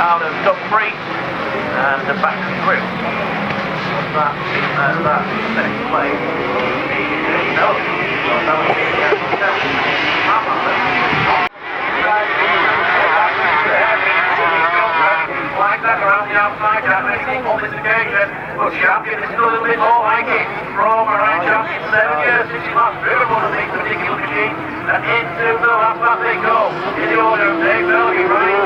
out of Prix and back through. That second place. No, that was like that around the outside, on this occasion, but champion is still a little bit more like it from around champion 7 years since he last driven one of these particular machines, and into the last lap they go, in the order of Dave Belgy, right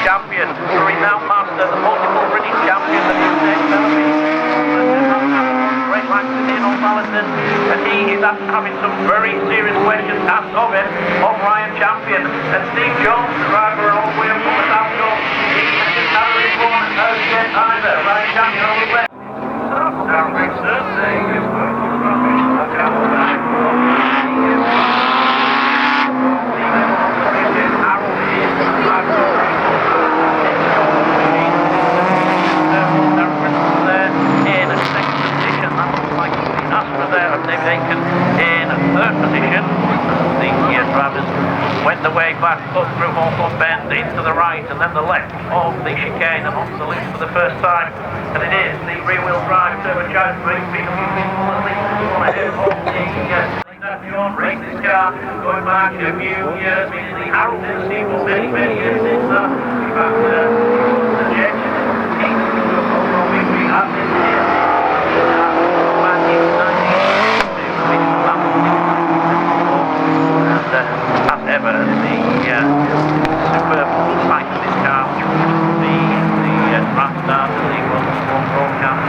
champion, champion, the renowned master, the multiple British champion, the new Dave Belgy. Great Langston in on Ballison, and he is having some very serious questions asked of him, of Ryan Champion. And Steve Jones, the driver all the way up from the South Coast, he didn't have a report yet either. Ryan Champion on the way. Down next Thursday, is going to the rubbish. Look out for that. David Aiken in third position. The drivers went the way back up through Hawthorne Bend into the right and then the left of the chicane and onto the loop for the first time. And it is the rear-wheel drive turbocharged Prix ahead of the John raced this car going back a few years. The Harold didn't see for many years since the Jets. As ever, the superb sight of this car, which was the grand start of the World Sport broadcast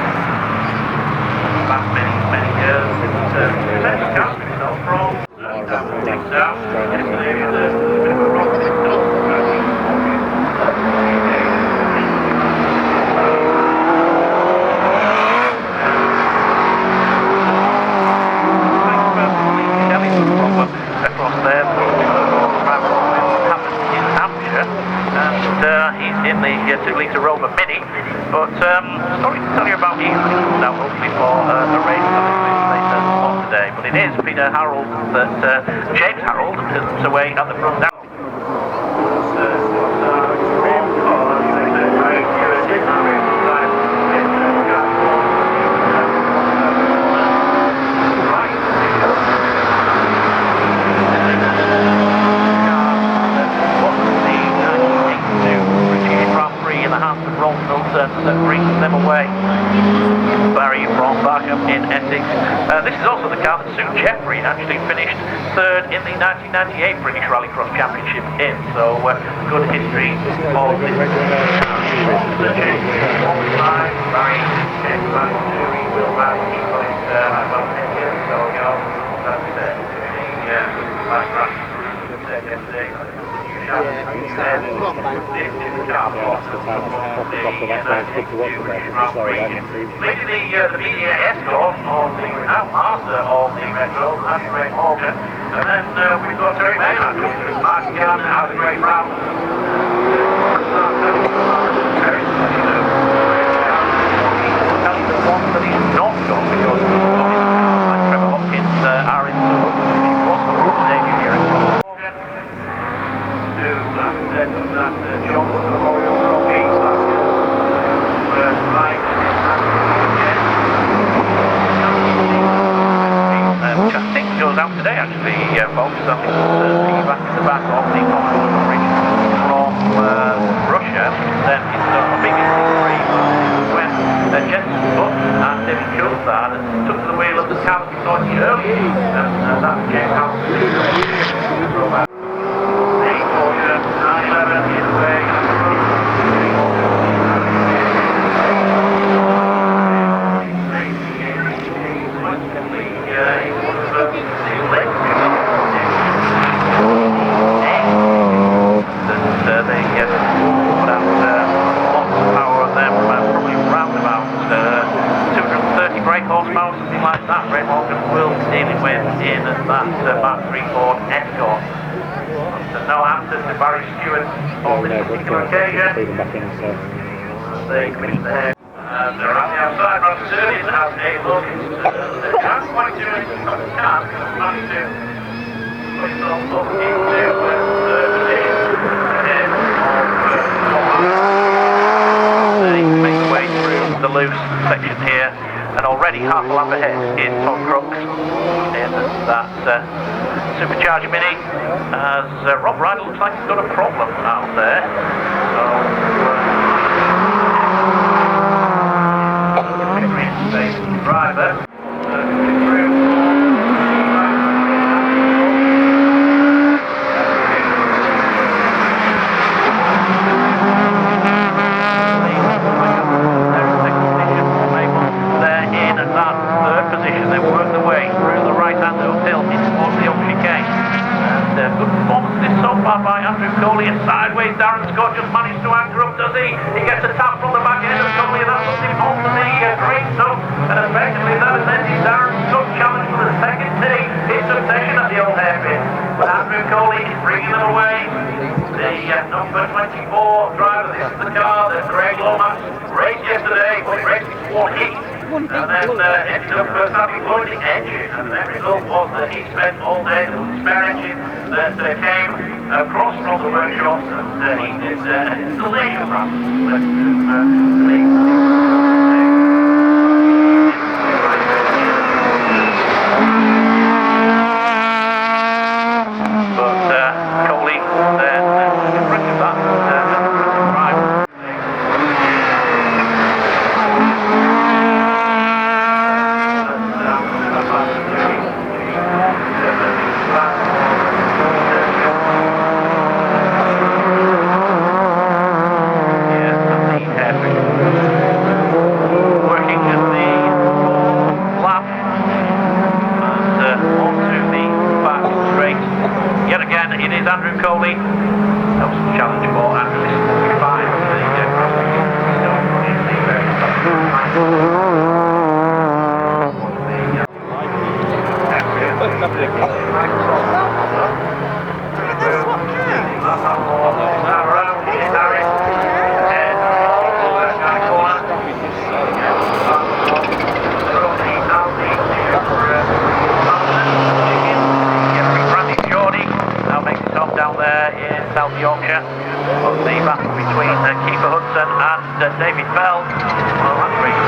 last many years. It's a car itself from yesterday was a bit of a rock across there, in Hampshire, and he's in the 2-litre Rover Mini. But sorry to tell you about him now, hopefully for a race a little bit later on today. But it is Peter Harold that James Harold is away at the front now. That brings them away. Barry from Barkham in Essex. This is also the car that Sue Jeffrey actually finished third in the 1998 British Rallycross Championship in. So good history of this the media escort of the master of the Retro, that's Ray Morgan, and then we've got Terry Maynard, Martin Garner, has a great round. The one that he's not got because like Trevor Hopkins are in the debut here in Croft. Johnson Memorial Trophy last year. Which I think goes out today actually, folks. I think it's back in the back of the Commodore Prix from Russia. Then it's a big Prix when Jensen Butt and David Coulthard took to the wheel of the car that we saw in the early, and that came out to the 911 in the way. Horsepower, something like that. Ray Morgan will deal with in that Mark III Ford Escort. So no answer to Barry Stewart on this particular occasion. They commissioned the hair. And they're on the outside, Ross Sturdy has a look. They can't quite do it, but they can, because managed to put himself up into third position. He makes his way through the loose section here, and already half a lap ahead is Tom Crooks in that supercharger mini, as Rob Ryder looks like he's got a problem out there. So, driver. Sideways, Darren Scott just managed to anchor up, does he? He gets a tap from the back end of Coley, and that's something home to the green stuff, and effectively that has ended Darren Scott's challenge for the second tee. It's a session at the old hairpin, but Andrew Coley is bringing them away. The number 24 driver, this is the car that Craig Lomax raced yesterday, but he raced it one heat. And then ended up having loading edge, and the net result was that he spent all day with the spare engine that came across from the workshops, and he did an installation run. But Coley then impressive that drive. Andrew Coley, that was a challenge for Andrew. This is 5 for the down there in South Yorkshire. The battle between Kiefer Hudson and David Bell. Well, that's really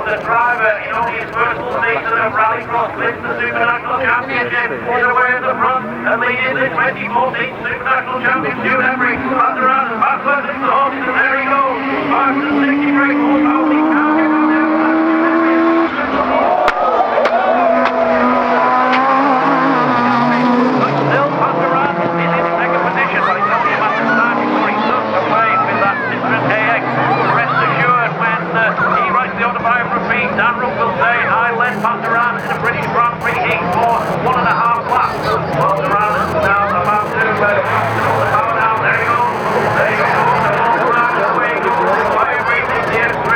the driver in only his first full season of RallyCross wins the Supernational Championship is away at the front and leading the 2014 Supernational Championship every pass around and pass left into the horse, and there he goes. 563 horsepower, he can't get on there. Still pass around, he's in second position, but it's only a matter of time before he tucks away with that Citroen AX. Rest assured, when he writes the autobiography, Dan Rupp will say, I led Pandaran in a British Grand Prix heat for 1.5 laps. Pandaran is now about to power down. There he goes. There he goes. Pandaran away goes. Fire racing the F3.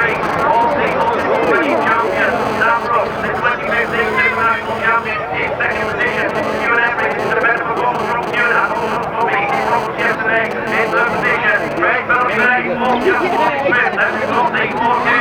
All singles British champion. Dan Rupp, the 2015 International champion, in second position. Ewan Emmerich, the better performance from Ewan, and also Bobby from yesterday in third position. Great battle today. All just Smith. Then we've got the 4K.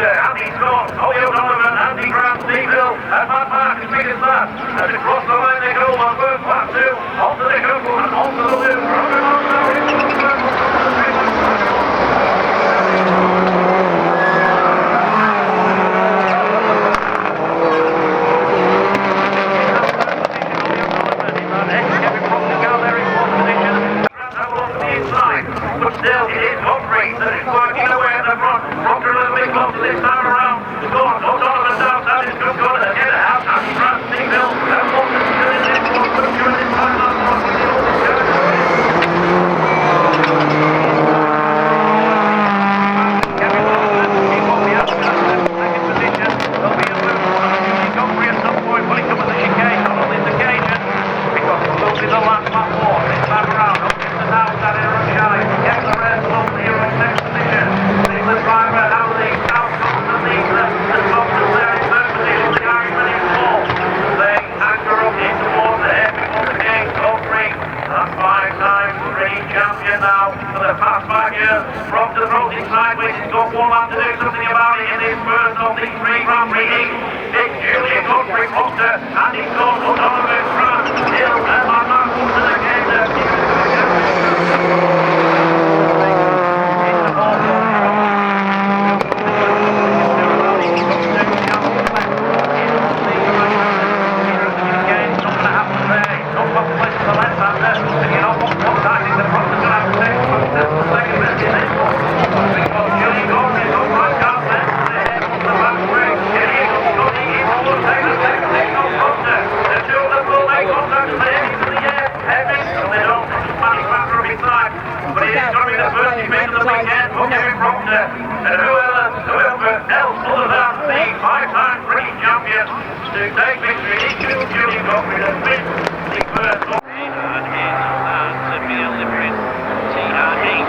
and he's gone. Ollie O'Donovan, Andy Grant, Steve Hill, and Matt Mark as big as that. And across the line they go on first lap two, onto the Google and onto the loop. But still, it is Humphrey that is working away at the front. Proctor a little bit closer this time around. Scott O'Donovan down, that is good gun. And get it out, and Grant, Steve Hill, and Walker still in this one. But during this time, last one, with the old Kevin Lawson, he won't be out of second position. There'll be a move on Humphrey at some point. Will he come at the chicane on this occasion? Because we'll be the last lap four this time around. Now that in rush high, get the rest of here in next position. Leave the driver out of the south comes the leader, and Thompson there in third position, the Irishman in fourth. They anchor up in towards the head before the gate, all three. That's 5 times Prix champion now for the past 5 years. Proctor throws it sideways, he's got one lap to do something about it in his first of these 3 Grand Prix heats. It's Julian Godfrey Proctor, and he's got O'Donovan, Grant, Hill, and Mark to the game there. But it is going to be the first event of the weekend for Kevin Proctor. And whoever else other than the 5-time British champion to take victory in Julian Godfrey to win the first one. And here's Seville delivering TR8.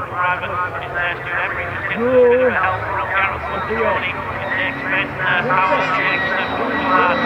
driver is there to them. He's just getting a bit of a help from Gareth Johnny. Next Ben Powell, Jake O'Brien,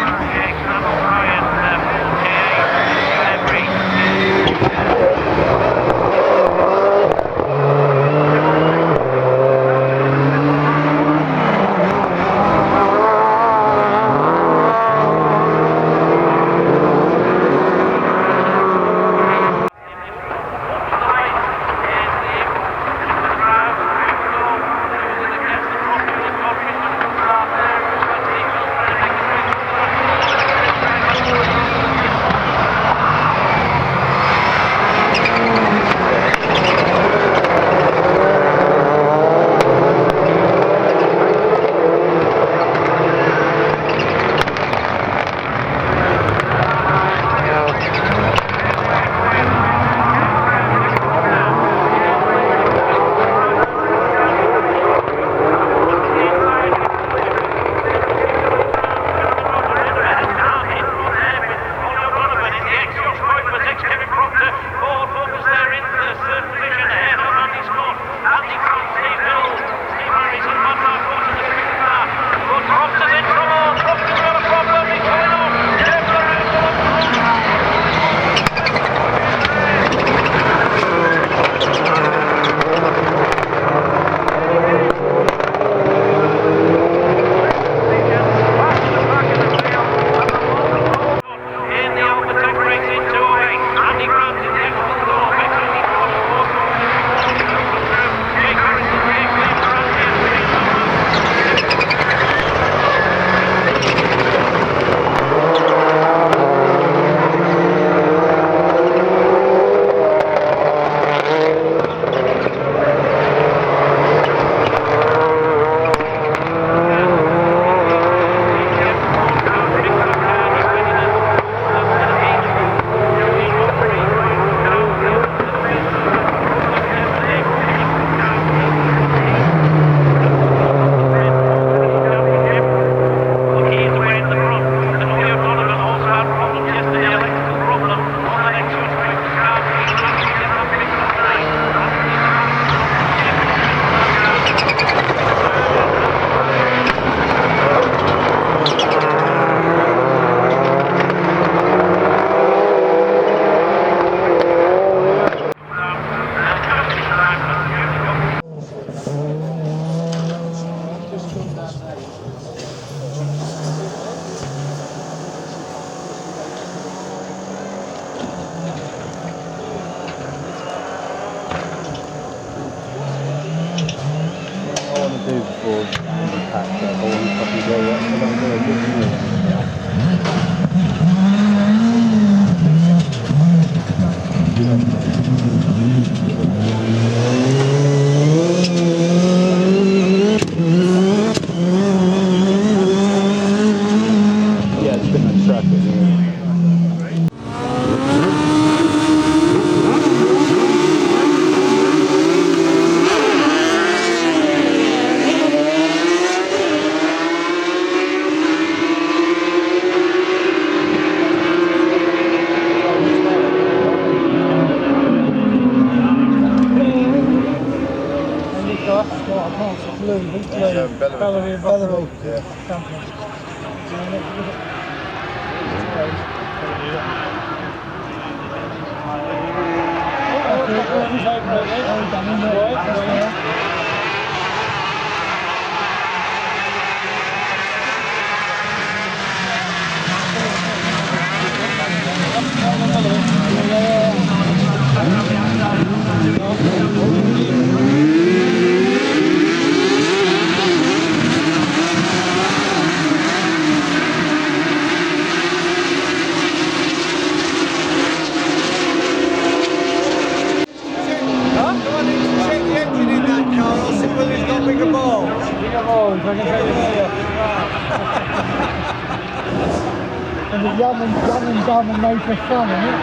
And the young and dumb and made for fun, isn't it?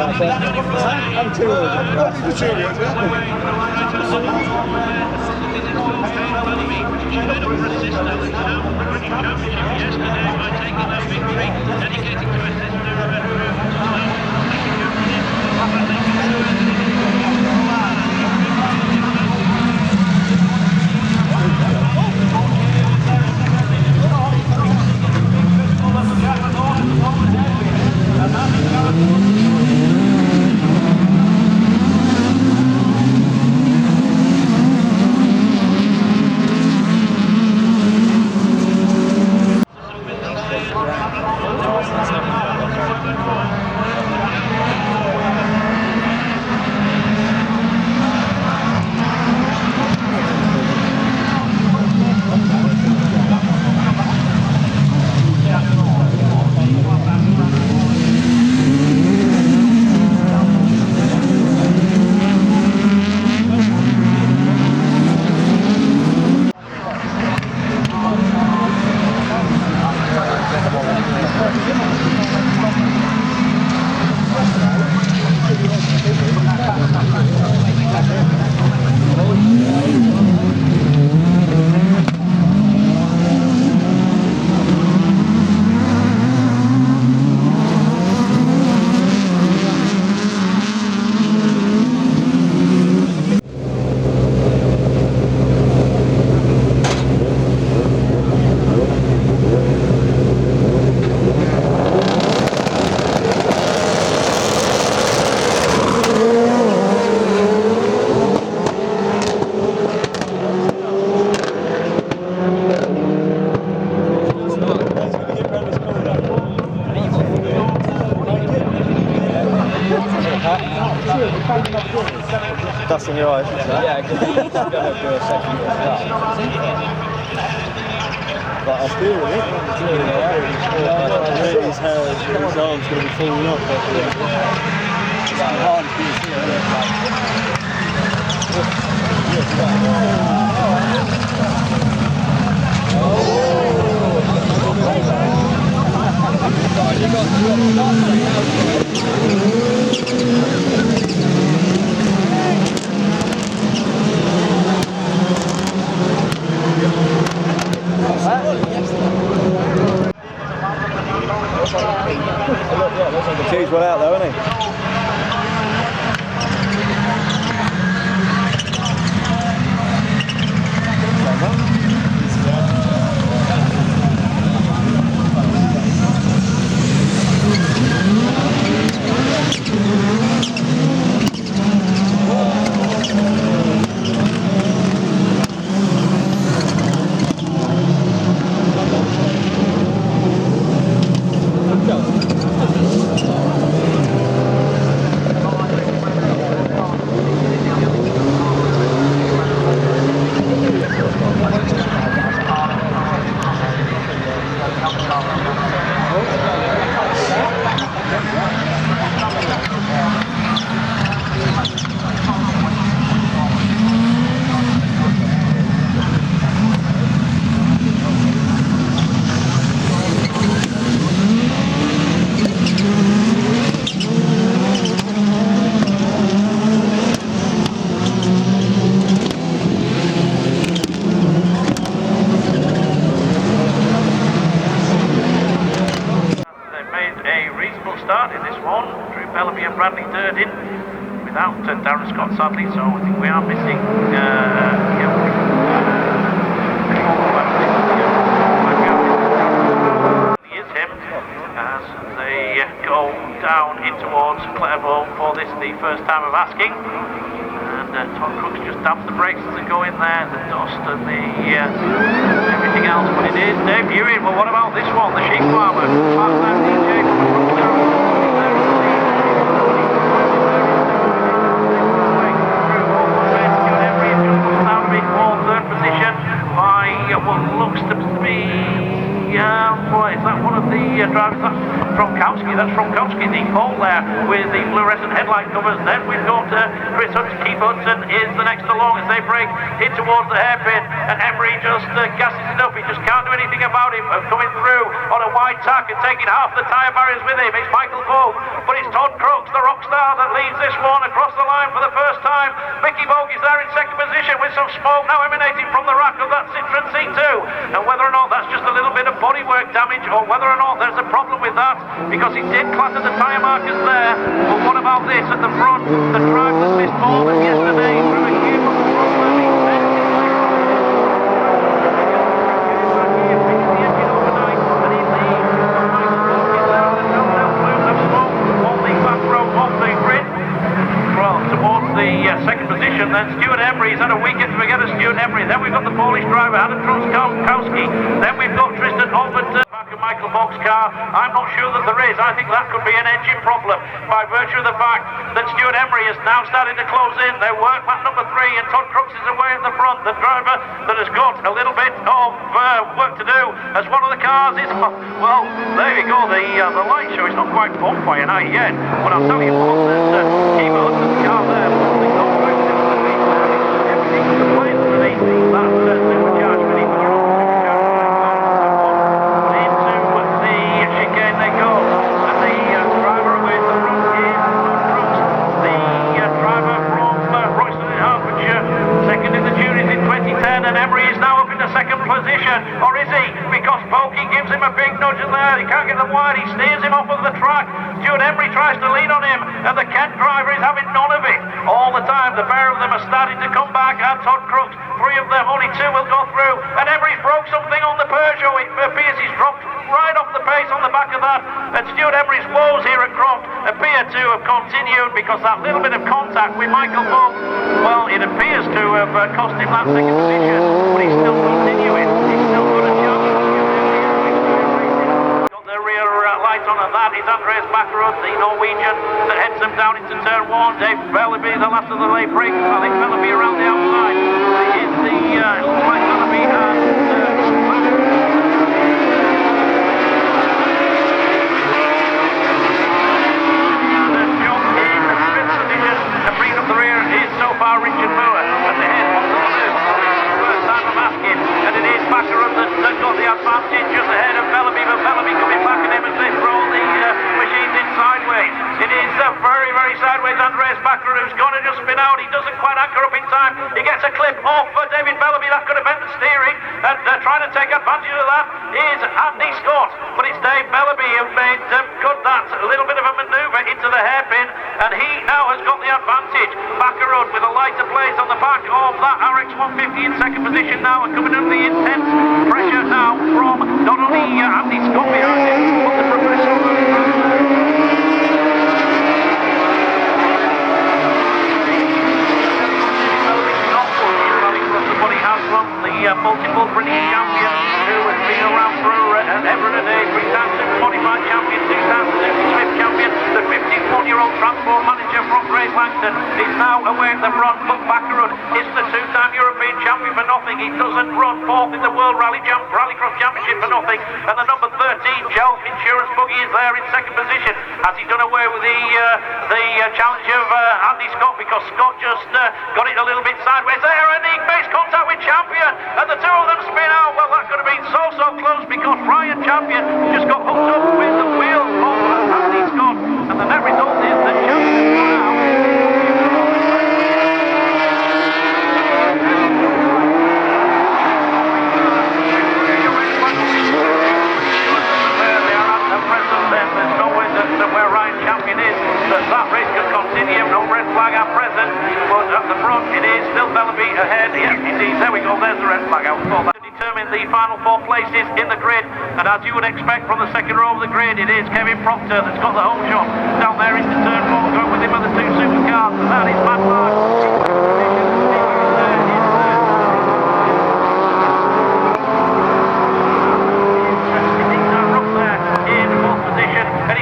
I'm too old. Dust in your eyes. Yeah, because he's going to do a second start. But I feel it. His arm's going to be falling off. It's hard to He's well out though, isn't he? Darren Scott sadly, so I think we are missing is him as they go down in towards Clairvaux for this, the first time of asking, and Tom Crooks just damps the brakes as they go in there, the dust and the everything else, but it is Dave Ewing. Well, what about this one, the sheep farmer, part-time DJ from what looks to be, boy, is that one of the drivers. That's from Kowski, the pole there with the fluorescent headlight covers. Then we've got Chris Hudson. Keith Hudson is the next along as they break in towards the hairpin, and Emery just gasses it up. He just can't do anything about it. Coming through on a wide tack and taking half the tyre barriers with him. It's Michael Vogt, but it's Todd Crooks, the rock star, that leads this one across the line for the first time. Mickey Vogt is there in second position with some smoke now emanating from the rack of that Citroen C2, and whether or not that's just a little bit of bodywork damage or whether or not there's a problem with that, because he did clatter the tyre markers there. But what about this at the front? The drivers missed more than yesterday through a huge second position. Then Stuart Emery, he's had a weekend to forget of Stuart Emery. Then we've got the Polish driver Adam Truskowski. Then we've got Tristan Albert back of Michael Vogt's car. I'm not sure that there is. I think that could be an engine problem by virtue of the fact that Stuart Emery is now starting to close in. They work lap number 3 and Todd Crooks is away at the front. The driver that has got a little bit of work to do as one of the cars is, well, there you go. The light show is not quite bonfire night yet, but I'll tell you what, there's Keith Hudson's car there. Or is he? Because Pokey gives him a big nudge in there. He can't get them wide. He steers him off of the track. Stuart Emery tries to lean on him, and the Kent driver is having none of it. All the time, the pair of them are starting to come back, and Todd Crooks, 3 of them, only 2 will go through. And Emery's broke something on the Peugeot. It appears he's dropped right off the pace on the back of that. And Stuart Emery's woes here at Croft appear to have continued because that little bit of contact with Michael Vogt, well, it appears to have cost him that second position, but he's still continuing. He's still got a chance. Got the rear light on, and that is Andreas Bakkerud, the Norwegian, that heads them down into turn 1. Dave Bellaby, the last of the late break. I think Bellaby around the outside. It looks like Bellaby and Richard Moore at the head of the blue. First time I'm asking, and it is Bakkerud that got the advantage just ahead of Bellaby, but Bellaby coming back at him as they throw the machines in sideways. It is very, very sideways. Andreas Bakkerud, who's going to just spin out. He doesn't quite anchor up in time. He gets a clip off for David Bellaby. That could have bent the steering, and trying to take advantage of that is Andy Scott, but it's Dave Bellaby who made cut that little bit of a manoeuvre into the hairpin, and he now has got the advantage. Bakkerud with a lighter blaze on the back of that RX 150 in second position now, and coming under the intense pressure now from not only Andy Scott behind him, but the progressive the multiple British champion who has been around for ever and a day, 3 times Super Modified champion, 2 times Super Swift champion. The 51-year-old transport manager from Great Langton is now away at the front, but Bakkerud is the 2-time European champion for nothing. He doesn't run 4th in the World RallyCross Championship for nothing, and the number 13 Jelf Insurance Buggy is there in second position. Has he done away with the challenge of Andy Scott, because Scott just got it a little bit sideways there, and he makes contact with Champion, and the 2 of them spin out. Well, that could have been so close, because Ryan Champion just got hooked up with the wheels of Andy Scott, and the net result is that Champion now there's no way that where Ryan Champion is, that race can continue. No red flag at present, but at the front it is still Bellaby ahead. Yeah, indeed, there we go, there's the red flag out for that. To determine the final 4 places in the grid, and as you would expect from the second row of the grid, it is Kevin Proctor that's got the home shot down there into turn 4, going with him are the 2 supercars, and that is Matt Mark.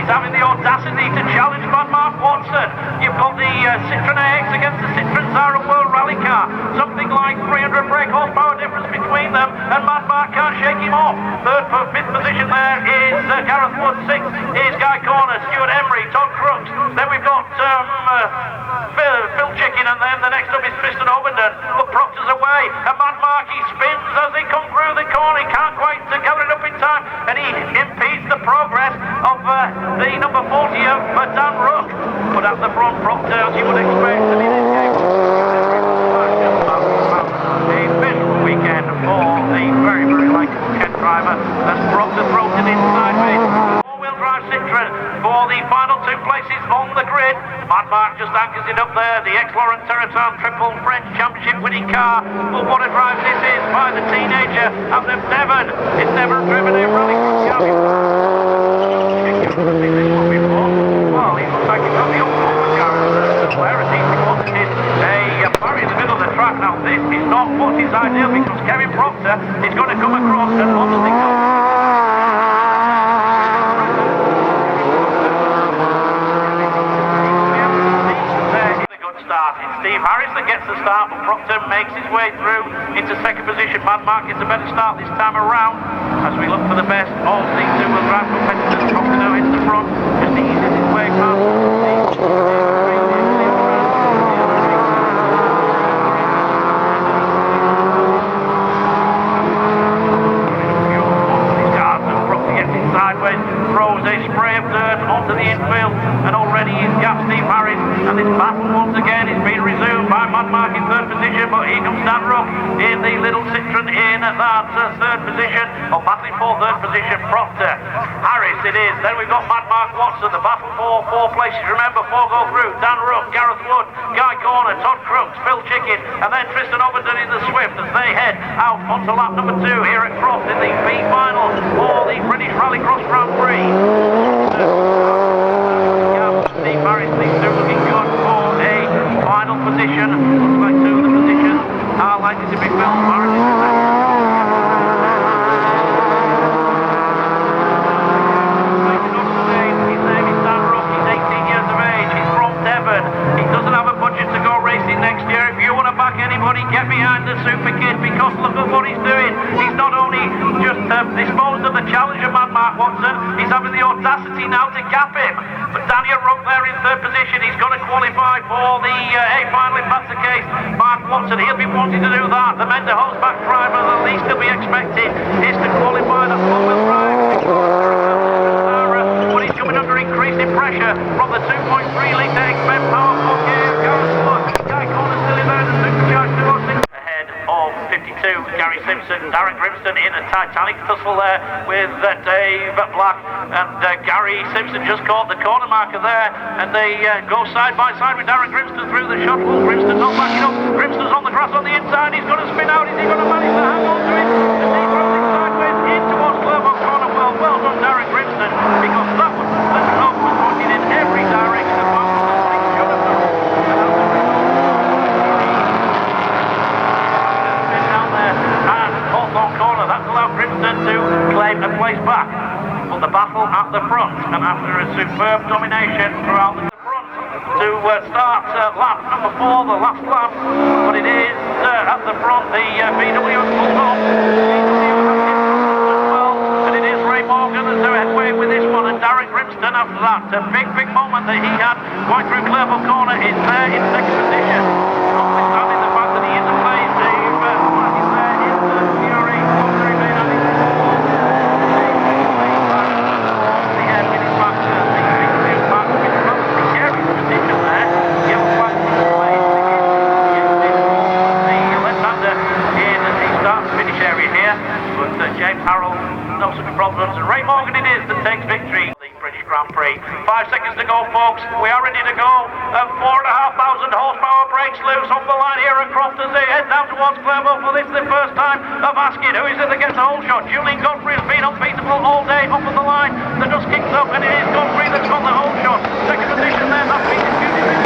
Having the audacity to challenge Mark Watson. You've got the Citroen AX against the Citroen are a World Rally car. Something like 300 brake horsepower difference between them, and Mad Mark can't shake him off. Third for fifth position there is Gareth Wood. Sixth is Guy Corner, Stuart Emery, Todd Crooks. Then we've got Phil Chicken, and then the next up is Tristan Obenden. But Proctor's away, and Mad Mark, he spins as they come through the corner. He can't quite gather it up in time, and he impedes the progress of the number 40 of Dan Rook. But at the front, Proctor, as you would expect, and in this game, a miserable weekend for the very, very likeable Kent driver as Proctor throws it in sideways. Four-wheel drive Citroen for the final two places on the grid. Mad Mark just anchors it up there, the ex-Laurent Territon triple French championship winning car. But what a drive this is by the teenager out of Devon. It's never driven a RallyCross car before. Well, he looks like he's got the up-forward car as well as he's reported it. A barrier in the middle of the track. Now this is not what is ideal because Kevin Proctor is going to come across and obviously go. Steve Harris that gets the start, but Proctor makes his way through into second position. Mad Mark gets a better start this time around as we look for the best of the two-wheel drive competitors. Proctor now into the front, just eases his way past. Sideways, throws a spray of dirt onto the infield, and already he's gapped Steve Harris, and this battle once again is being resumed by Mad Mark in third position, but here comes Dan Rook in the little Citroen in that third position, or battling for third position. Proctor, Harris it is, then we've got Mad Mark Watson, the battle for four places, remember, four go through, Dan Rook, Gareth Wood, Guy Corner, Todd Crooks, Phil Chicken, and then Tristan Obenden in the Swift as they head out onto lap number 2 here at Croft in the B final for the British RallyCross Grand Prix. Steve Harris, these two looking good for a final position. Looks like two of the positions are likely to be filled. Harris is in there. His name is Dan Rook. He's 18 years of age. He's from Devon. He doesn't have a budget to go racing next year. If you want to back anybody, get behind the super kid because look at what he's doing. He's not only just disposed of the challenger Mad Mark Watson, he's having the audacity now to gap him. But Daniel Rook there in third position, he's going to qualify for the A final if that's the case. Mark Watson, he'll be wanting to do that. The Mender Hosback driver, the least he'll be expected is to qualify the four-wheel drive. But he's coming under increasing pressure from the 2.3 litre Expend Power 4K. Guy Corner still in there, the Supercharged 206. Ahead of 52, Gary Simpson, Darren Grimston in a Titanic tussle there with Dave Black, and Gary Simpson just caught the corner marker there, and they go side by side with Darren Grimston through the shot wall. Grimston not backing up, Grimston's on the grass on the inside, he's going to spin out, is he going to manage to hang on to it? As he throws it sideways in towards Clermont corner. Well done Darren Grimston, because that was the club was pointing in every direction apart from what he should have done. Corner, that's allowed Grimston to claim a place back. But the battle at the front, and after a superb domination throughout the front to start lap number 4, the last lap, but it is at the front, the VW has pulled off. And it is Ray Morgan that's headway with this one, and Darren Grimston after that. A big moment that he had going through Clermont corner is there in second position. Notwithstanding the fact that he is a place, Dave Black is there in the Fury. James Harrell, no such problems. Ray Morgan it is that takes victory. The British Grand Prix. 5 seconds to go, folks. We are ready to go. 4,500 horsepower brakes loose off the line here at Croft as they head down towards Clermont for this the first time of asking who is it that gets the whole shot. Julian Godfrey has been unbeatable all day off of the line. The dust kicks up and it is Godfrey that's got the whole shot. Second position there, that's been disputed.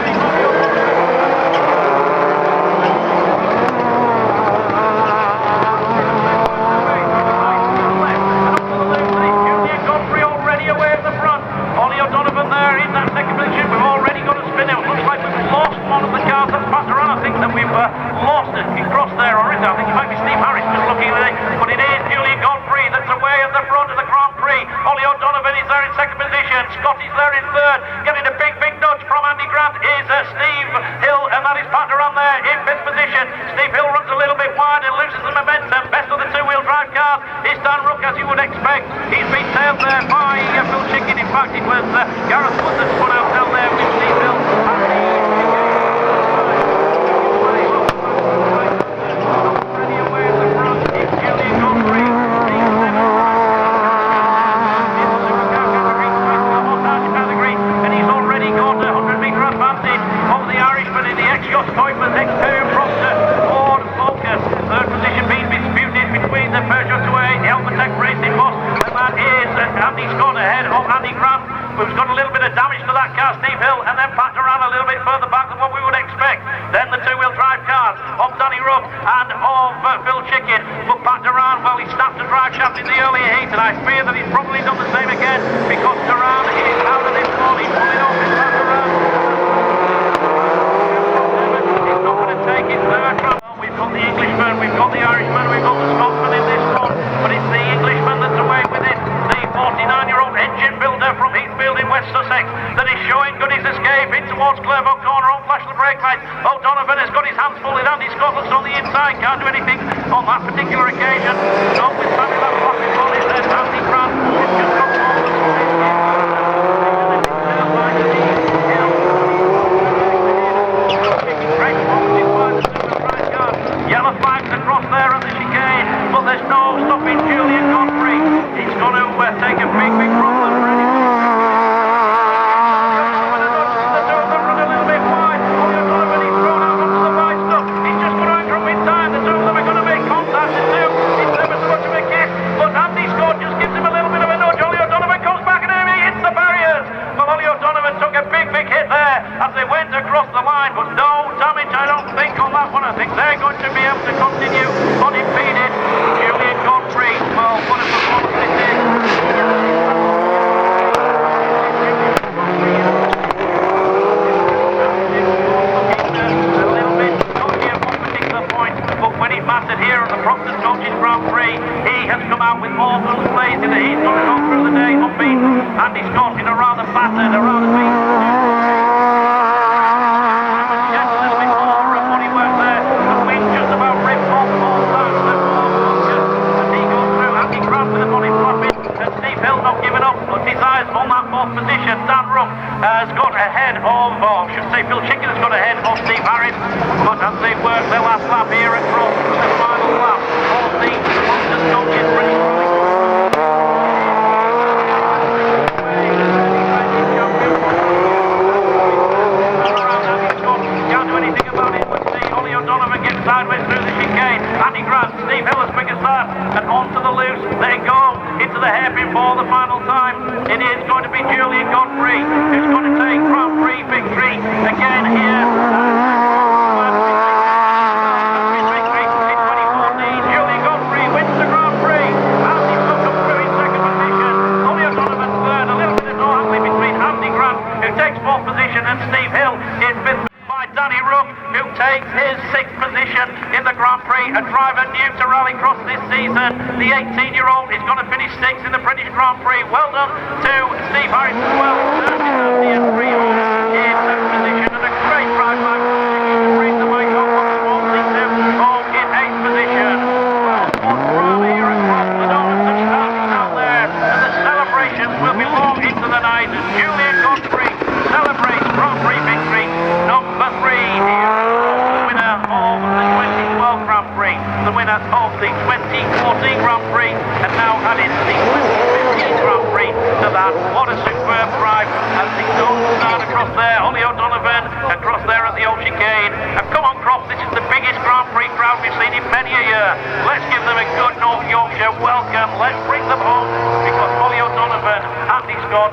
Donovan there in that second position. We've already got a spin out. Looks like we've lost one of the cars that's passed around. I think that we've lost in Cross there, or is it? I think it might be Steve Harris just looking at it, but it is Julian Godfrey that's away at the front of the Grand Prix. Ollie O'Donovan is there in second position. Scott is there in third. Getting a big nudge from Andy Grant is Steve Hill, and that is partner on there in fifth position. Steve Hill runs a little bit wide and loses the momentum. Best of the two-wheel drive cars is Dan Rook, as you would expect. He's been tailed there by Phil Chicken. In fact, it was Gareth Wood that spun out down there with Steve Hill. We've got a little bit of damage to that car, Steve Hill, and then backed around a little bit further back than what we would expect. Then the two-wheel drive cars of Danny Rook and of Phil Chicken, but backed around. Well, he snapped the drive shaft in the earlier heat, and I fear that he's probably done the same again because Duran is out of this ball. He's pulling off his back around. He's not going to take it third from. We've got the Englishman, we've got the Irishman, we've got the Scotsman in this one, but it's the Englishman that's away with it. The 49-year-old engine builder from Heathfield in West Sussex that is showing good his escape in towards Clermont Corner. On flash the brake light. O'Donovan has got his hands full with Andy Scott that's on the inside. Can't do anything on that particular occasion. Notwithstanding that flapping ball is there. Andy Grant has just got all the yellow flags across there at the chicane, but there's no stopping Julian Godfrey. He's going to take a big problem for anyone. The two of them run a little bit wide. O'Donovan is thrown out onto the wide stuff. He's just going to anchor up in time. The two of them are going to make contact. The two, it's never so much of a kiss, but Andy Scott just gives him a little bit of a nudge. Ollie O'Donovan comes back and he hits the barriers. Well, Ollie O'Donovan took a big hit there as they went across the line, but no damage, I don't think, on that one. I think they're going to be able to continue unimpeded. Julian Godfrey, well, what a performance this is. A little bit dodgy at one particular point, but when it mattered here at the Proctor Coaches Grand Prix, he has come out with all guns blazing. He's going to go through the day unbeaten. Andy Scott in a rather battered, a rather beaten. On that fourth position, Dan Rook has got ahead of, or I should say Phil Chicken has got ahead of Steve Harris, but as they work their last lap here at Croft, the final lap of the Monsters Coaches British Rally. Can't do anything about it, but see Ollie O'Donovan gets sideways through the chicane. Andy Grant, Steve Hill as quick as that, and onto the loose, they go into the hairpin for the final time. It is going to be Julian Godfrey who's going to take Grand Prix victory again here. Victory in 2014. Julian Godfrey wins the Grand Prix. Andy Scott comes through in second position. Ollie O'Donovan third. A little bit of no handling between Andy Grant, who takes fourth position, and Steve Hill in fifth. Danny Rook, who takes his sixth position in the Grand Prix, a driver new to RallyCross this season. The 18-year-old is going to finish sixth in the British Grand Prix. Well done to Steve Harris as well. Andy and Prix in seventh position, and a great drive by to bring the mic on from Swansea to in eighth position. Well, what's wrong here at Croft? The donuts are starting out there, and the celebrations will be long into the night as Julian Godfrey celebrates Grand Prix victory number 3 here. The winner of the 2012 Grand Prix, the winner of the 2014 Grand Prix, and now added the 2015 Grand Prix to that. What a superb drive as he goes down across there. Ollie O'Donovan across there at the old chicane. And come on, Croft, this is the biggest Grand Prix crowd we've seen in many a year. Let's give them a good North Yorkshire welcome. Let's bring them home.